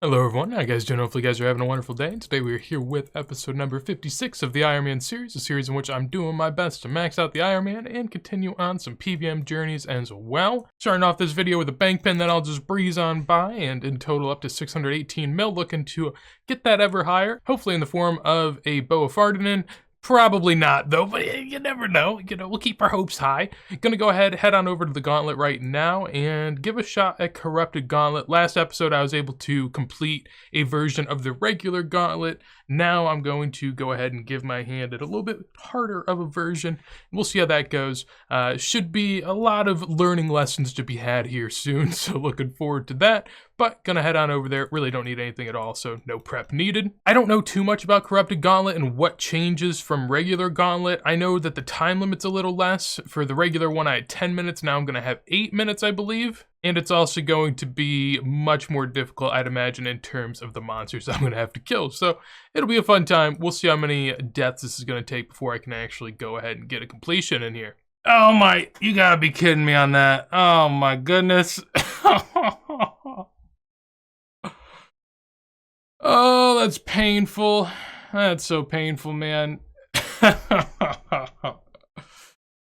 Hello everyone, how you guys doing? Hopefully you guys are having a wonderful day. Today we are here with episode number 56 of the Ironman series, a series in which I'm doing my best to max out the Ironman and continue on some PVM journeys as well. Starting off this video with a bank pen that I'll just breeze on by, and in total up to 618 mil, looking to get that ever higher, hopefully in the form of a boa Fardinen. Probably not though, but you never know. We'll keep our hopes high. Gonna go ahead, head on over to the Gauntlet right now and give a shot at Corrupted Gauntlet. Last episode I was able to complete a version of the regular Gauntlet. Now I'm going to go ahead and give my hand at a little bit harder of a version. We'll see how that goes. Should be a lot of learning lessons to be had here soon, so looking forward to that. But gonna head on over there. Really don't need anything at all, so no prep needed. I don't know too much about Corrupted Gauntlet and what changes from regular Gauntlet. I know that the time limit's a little less. For the regular one I had 10 minutes, now I'm gonna have 8 minutes I believe. And it's also going to be much more difficult, I'd imagine, in terms of the monsters I'm gonna have to kill. So it'll be a fun time. We'll see how many deaths this is gonna take before I can actually go ahead and get a completion in here. Oh my, you gotta be kidding me on that. Oh my goodness. Oh, that's painful. That's so painful, man. I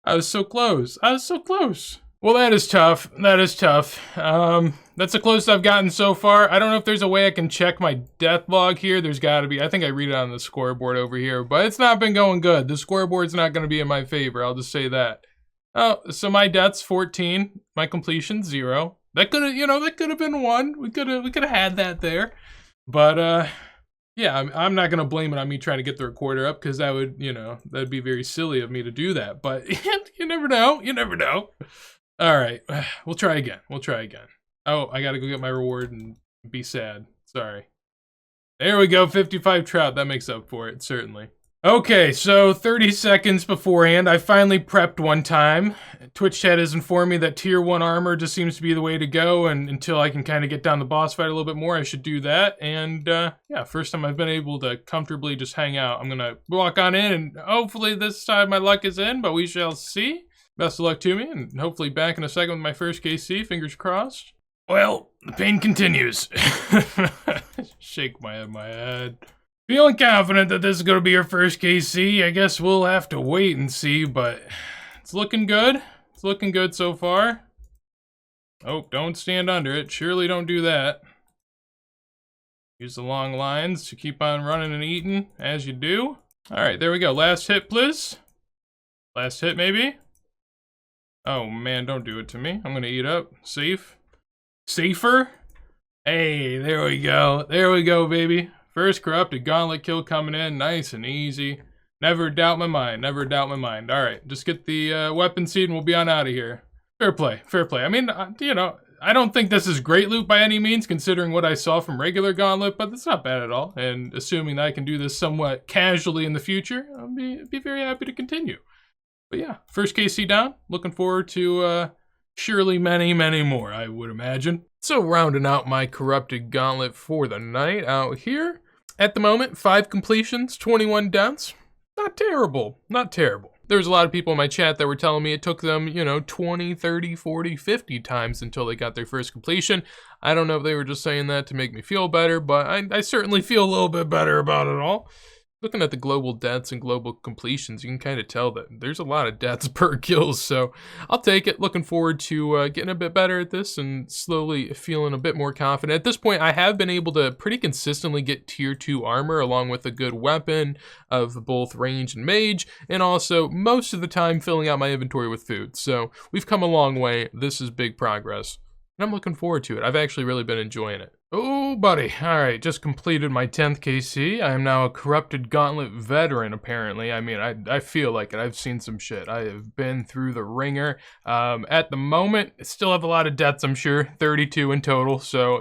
was so close. I was so close. Well, that is tough. That is tough. That's the closest I've gotten so far. I don't know if there's a way I can check my death log here. There's gotta be. I think I read it on the scoreboard over here, but it's not been going good. The scoreboard's not gonna be in my favor. I'll just say that. Oh, so my death's 14. My completion 0. That could have, that could have been 1. We could have had that there. But, yeah, I'm not going to blame it on me trying to get the recorder up, because that would, that'd be very silly of me to do that. But you never know. You never know. All right. We'll try again. We'll try again. Oh, I got to go get my reward and be sad. Sorry. There we go. 55 trout. That makes up for it, certainly. Okay, so 30 seconds beforehand, I finally prepped one time. Twitch chat has informed me that tier 1 armor just seems to be the way to go, and until I can kind of get down the boss fight a little bit more, I should do that. And yeah, first time I've been able to comfortably just hang out. I'm gonna walk on in, and hopefully this time my luck is in, but we shall see. Best of luck to me, and hopefully back in a second with my first KC, fingers crossed. Well, the pain continues. Shake my head. Feeling confident that this is going to be our first KC. I guess we'll have to wait and see, but it's looking good. It's looking good so far. Oh, don't stand under it. Surely don't do that. Use the long lines to keep on running and eating as you do. All right, there we go. Last hit, please. Last hit, maybe. Oh, man, don't do it to me. I'm going to eat up. Safe. Safer. Hey, there we go. There we go, baby. First Corrupted Gauntlet kill coming in, nice and easy. Never doubt my mind, never doubt my mind. All right, just get the weapon seed and we'll be on out of here. Fair play, fair play. I mean, I don't think this is great loot by any means, considering what I saw from regular Gauntlet, but it's not bad at all. And assuming that I can do this somewhat casually in the future, I'll be very happy to continue. But yeah, first KC down. Looking forward to surely many, many more, I would imagine. So rounding out my Corrupted Gauntlet for the night out here. At the moment, 5 completions, 21 deaths. Not terrible, not terrible. There was a lot of people in my chat that were telling me it took them, 20, 30, 40, 50 times until they got their first completion. I don't know if they were just saying that to make me feel better, but I certainly feel a little bit better about it all. Looking at the global deaths and global completions, you can kind of tell that there's a lot of deaths per kills, so I'll take it. Looking forward to getting a bit better at this and slowly feeling a bit more confident. At this point, I have been able to pretty consistently get tier 2 armor along with a good weapon of both range and mage, and also most of the time filling out my inventory with food. So we've come a long way. This is big progress, and I'm looking forward to it. I've actually really been enjoying it. Oh, buddy. All right, just completed my 10th KC. I am now a Corrupted Gauntlet veteran, apparently. I mean, I feel like it. I've seen some shit. I have been through the ringer. At the moment, still have a lot of deaths, I'm sure. 32 in total, so,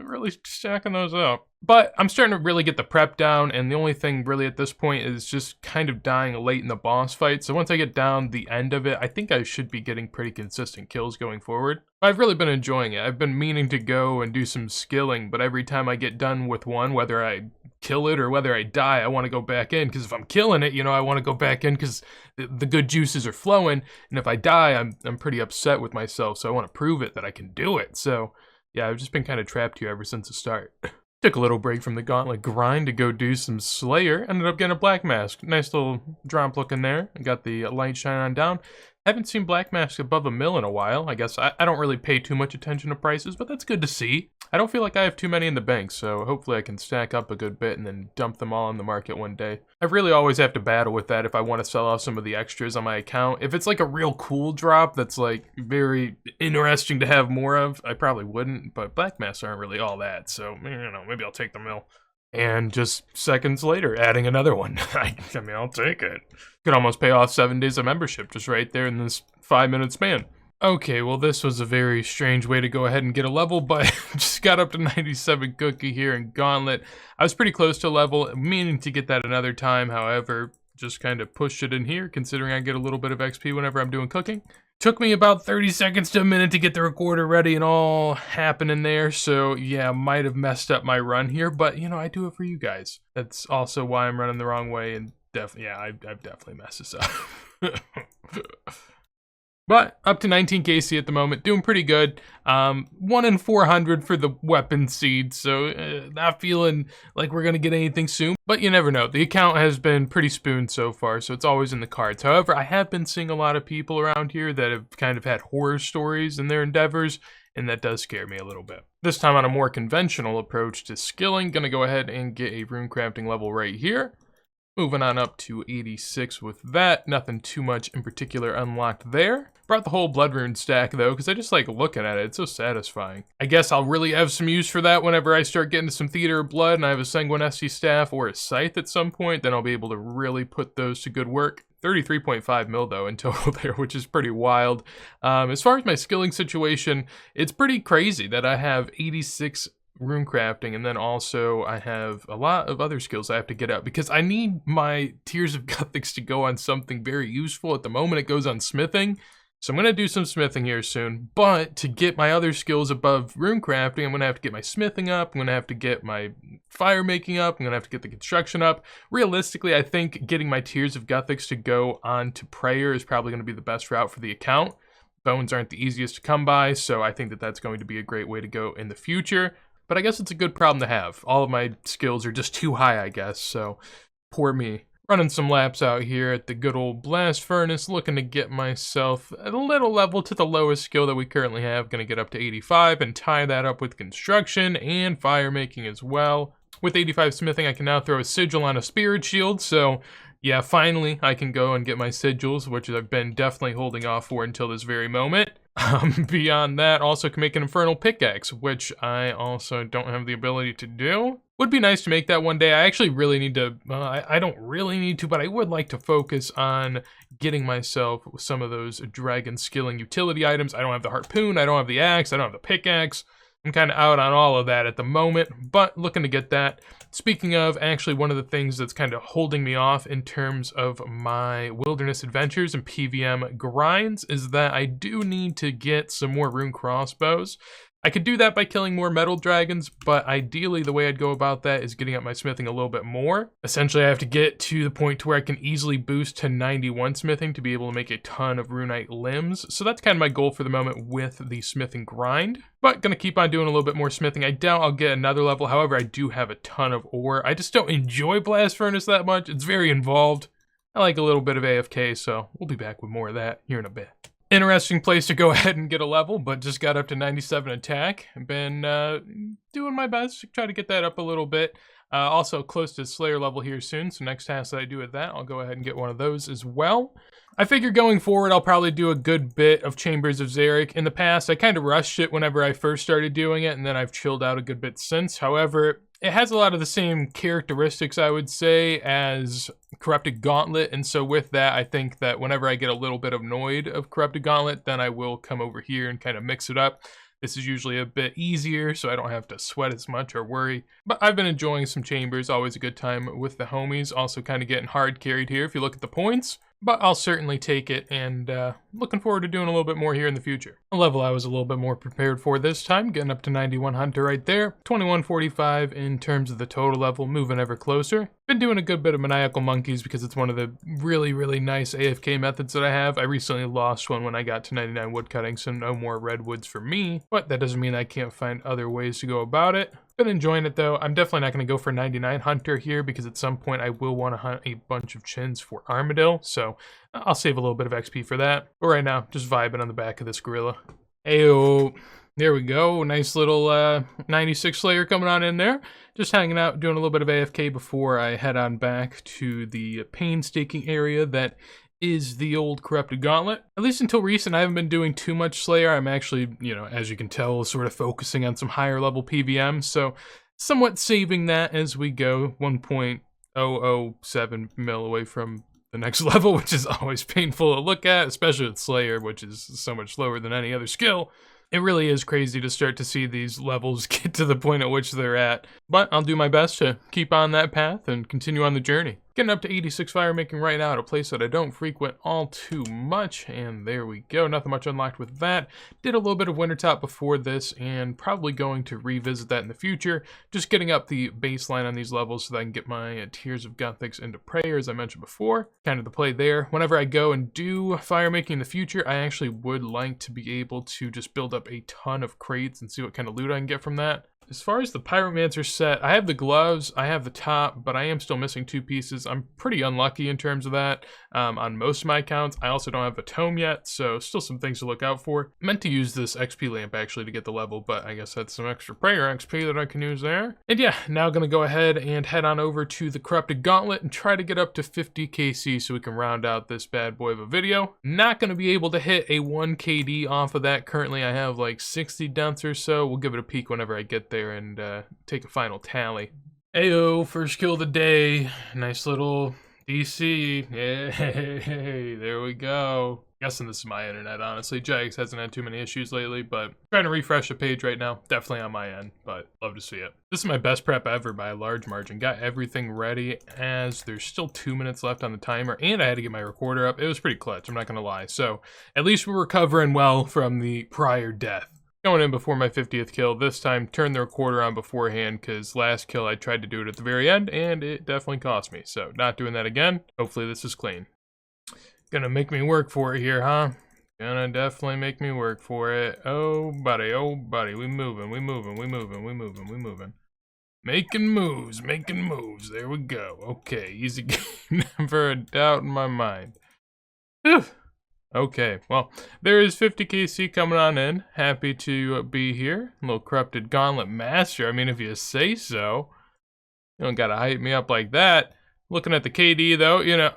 really stacking those up. But I'm starting to really get the prep down, and the only thing really at this point is just kind of dying late in the boss fight. So once I get down the end of it, I think I should be getting pretty consistent kills going forward. I've really been enjoying it. I've been meaning to go and do some skilling, but every time I get done with one, whether I kill it or whether I die, I want to go back in, because if I'm killing it, I want to go back in because the good juices are flowing, and if I die, I'm pretty upset with myself, so I want to prove it that I can do it. So Yeah, I've just been kind of trapped here ever since the start. Took a little break from the Gauntlet grind to go do some Slayer. Ended up getting a Black Mask. Nice little drop looking there. Got the light shine on down. Haven't seen Black Mask above $1 million in a while. I guess I don't really pay too much attention to prices, but that's good to see. I don't feel like I have too many in the bank, so hopefully I can stack up a good bit and then dump them all on the market one day. I really always have to battle with that if I want to sell off some of the extras on my account. If it's like a real cool drop that's like very interesting to have more of, I probably wouldn't, but Black Masks aren't really all that, so, you know, maybe I'll take the mill. And just seconds later, adding another one. I mean, I'll take it. Could almost pay off 7 days of membership just right there in this 5-minute span. Okay, well this was a very strange way to go ahead and get a level, but just got up to 97 cookie here in Gauntlet. I was pretty close to a level, meaning to get that another time, however, just kind of pushed it in here, considering I get a little bit of XP whenever I'm doing cooking. Took me about 30 seconds to a minute to get the recorder ready and all happening there, so yeah, might have messed up my run here, but you know, I do it for you guys. That's also why I'm running the wrong way, and yeah, I've definitely messed this up. But up to 19 KC at the moment, doing pretty good. 1 in 400 for the weapon seed, so not feeling like we're gonna get anything soon. But you never know. The account has been pretty spooned so far, so it's always in the cards. However, I have been seeing a lot of people around here that have kind of had horror stories in their endeavors, and that does scare me a little bit. This time on a more conventional approach to skilling, gonna go ahead and get a rune crafting level right here. Moving on up to 86 with that. Nothing too much in particular unlocked there. Brought the whole blood rune stack though, because I just like looking at it. It's so satisfying. I guess I'll really have some use for that whenever I start getting to some Theater of Blood and I have a Sanguine SC staff or a scythe at some point. Then I'll be able to really put those to good work. 33.5 mil though in total there, which is pretty wild. As far as my skilling situation, it's pretty crazy that I have 86 rune crafting, and then also I have a lot of other skills I have to get up because I need my Tears of Guthix to go on something very useful. At the moment it goes on smithing, so I'm going to do some smithing here soon, but to get my other skills above rune crafting, I'm going to have to get my smithing up, I'm going to have to get my fire making up, I'm going to have to get the construction up. Realistically, I think getting my Tears of Guthix to go on to prayer is probably going to be the best route for the account. Bones aren't the easiest to come by, so I think that that's going to be a great way to go in the future. But I guess it's a good problem to have. All of my skills are just too high, I guess, so poor me. Running some laps out here at the good old blast furnace, looking to get myself a little level to the lowest skill that we currently have. Gonna get up to 85 and tie that up with construction and fire making as well. With 85 smithing, I can now throw a sigil on a spirit shield, so yeah, finally I can go and get my sigils, which I've been definitely holding off for until this very moment. Beyond that, also can make an infernal pickaxe, which I also don't have the ability to do. Would be nice to make that one day. I actually really need to, I don't really need to, but I would like to focus on getting myself some of those dragon skilling utility items. I don't have the harpoon, I don't have the axe, I don't have the pickaxe. I'm kind of out on all of that at the moment, but looking to get that. Speaking of, actually one of the things that's kind of holding me off in terms of my wilderness adventures and PVM grinds is that I do need to get some more rune crossbows. I could do that by killing more metal dragons, but ideally the way I'd go about that is getting up my smithing a little bit more. Essentially, I have to get to the point to where I can easily boost to 91 smithing to be able to make a ton of runite limbs. So that's kind of my goal for the moment with the smithing grind. But gonna keep on doing a little bit more smithing. I doubt I'll get another level. However, I do have a ton of ore. I just don't enjoy Blast Furnace that much. It's very involved. I like a little bit of AFK, so we'll be back with more of that here in a bit. Interesting place to go ahead and get a level, but just got up to 97 attack. Been doing my best to try to get that up a little bit. Also close to Slayer level here soon, so next task that I do with that, I'll go ahead and get one of those as well. I figure going forward, I'll probably do a good bit of Chambers of Xeric. In the past, I kind of rushed it whenever I first started doing it, and then I've chilled out a good bit since. However, it has a lot of the same characteristics, I would say, as Corrupted Gauntlet, and so with that, I think that whenever I get a little bit annoyed of Corrupted Gauntlet, then I will come over here and kind of mix it up. This is usually a bit easier, so I don't have to sweat as much or worry. But I've been enjoying some Chambers, always a good time with the homies. Also kind of getting hard carried here if you look at the points. But I'll certainly take it, and looking forward to doing a little bit more here in the future. A level I was a little bit more prepared for this time, getting up to 91 Hunter right there. 2145 in terms of the total level, moving ever closer. Been doing a good bit of maniacal monkeys because it's one of the really nice AFK methods that I have. I recently lost one when I got to 99 woodcutting, so no more redwoods for me. But that doesn't mean I can't find other ways to go about it. Been enjoying it though. I'm definitely not going to go for 99 hunter here because at some point I will want to hunt a bunch of chins for armadillo. So I'll save a little bit of XP for that. But right now, just vibing on the back of this gorilla. Ayo. There we go, nice little 96 Slayer coming on in there. Just hanging out, doing a little bit of AFK before I head on back to the painstaking area that is the old corrupted Gauntlet. At least until recent, I haven't been doing too much Slayer. I'm actually, you know, as you can tell, sort of focusing on some higher level PVM, so somewhat saving that as we go. 1.007 mil away from the next level, which is always painful to look at, especially with Slayer, which is so much slower than any other skill. It really is crazy to start to see these levels get to the point at which they're at. But I'll do my best to keep on that path and continue on the journey. Getting up to 86 fire making right now at a place that I don't frequent all too much. And there we go. Nothing much unlocked with that. Did a little bit of Wintertop before this and probably going to revisit that in the future. Just getting up the baseline on these levels so that I can get my Tears of Gunthics into prayer, as I mentioned before. Kind of the play there. Whenever I go and do fire making in the future, I actually would like to be able to just build up a ton of crates and see what kind of loot I can get from that. As far as the Pyromancer set, I have the gloves, I have the top, but I am still missing 2 pieces. I'm pretty unlucky in terms of that on most of my accounts. I also don't have a tome yet, so still some things to look out for. Meant to use this XP lamp actually to get the level, but I guess that's some extra prayer XP that I can use there. And yeah, now gonna go ahead and head on over to the Corrupted Gauntlet and try to get up to 50 KC so we can round out this bad boy of a video. Not gonna be able to hit a 1 KD off of that. Currently I have like 60 deaths or so. We'll give it a peek whenever I get there and take a final tally. Ayo, first kill of the day. Nice little DC. Hey, there we go. Guessing this is my internet, honestly. Jags hasn't had too many issues lately, but trying to refresh the page right now. Definitely on my end, but love to see it. This is my best prep ever by a large margin. Got everything ready as there's still 2 minutes left on the timer, and I had to get my recorder up. It was pretty clutch, I'm not gonna lie. So at least we're recovering well from the prior death. Going in before my 50th kill. This time, turned the recorder on beforehand because last kill I tried to do it at the very end and it definitely cost me. So not doing that again. Hopefully this is clean. Gonna make me work for it here, huh? Gonna definitely make me work for it. Oh buddy, we moving. Making moves, there we go. Okay, easy game, never a doubt in my mind. Whew. Okay, well, there is 50 KC coming on in. Happy to be here. A little Corrupted Gauntlet Master. I mean, if you say so. You don't gotta hype me up like that. Looking at the KD, though, you know,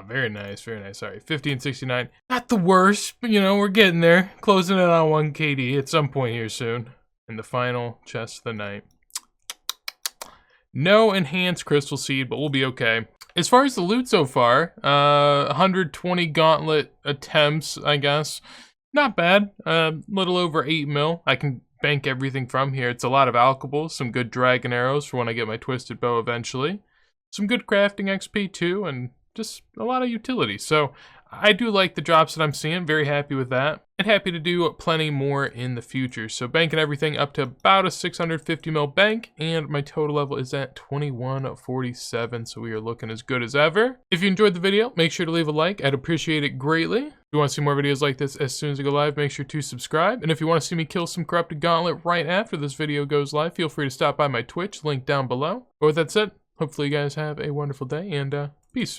very nice, sorry. 1569. Not the worst, but, you know, we're getting there. Closing in on 1 KD at some point here soon. In the final chest of the night. No enhanced crystal seed, but we'll be okay. As far as the loot so far, 120 gauntlet attempts, I guess. Not bad. Little over 8 mil. I can bank everything from here. It's a lot of alchables, some good dragon arrows for when I get my twisted bow eventually. Some good crafting XP too, and just a lot of utility. So I do like the drops that I'm seeing. Very happy with that. And happy to do plenty more in the future. So banking everything up to about a 650 mil bank. And my total level is at 2147. So we are looking as good as ever. If you enjoyed the video, make sure to leave a like. I'd appreciate it greatly. If you want to see more videos like this as soon as I go live, make sure to subscribe. And if you want to see me kill some Corrupted Gauntlet right after this video goes live, feel free to stop by my Twitch, link down below. But with that said, hopefully you guys have a wonderful day and peace.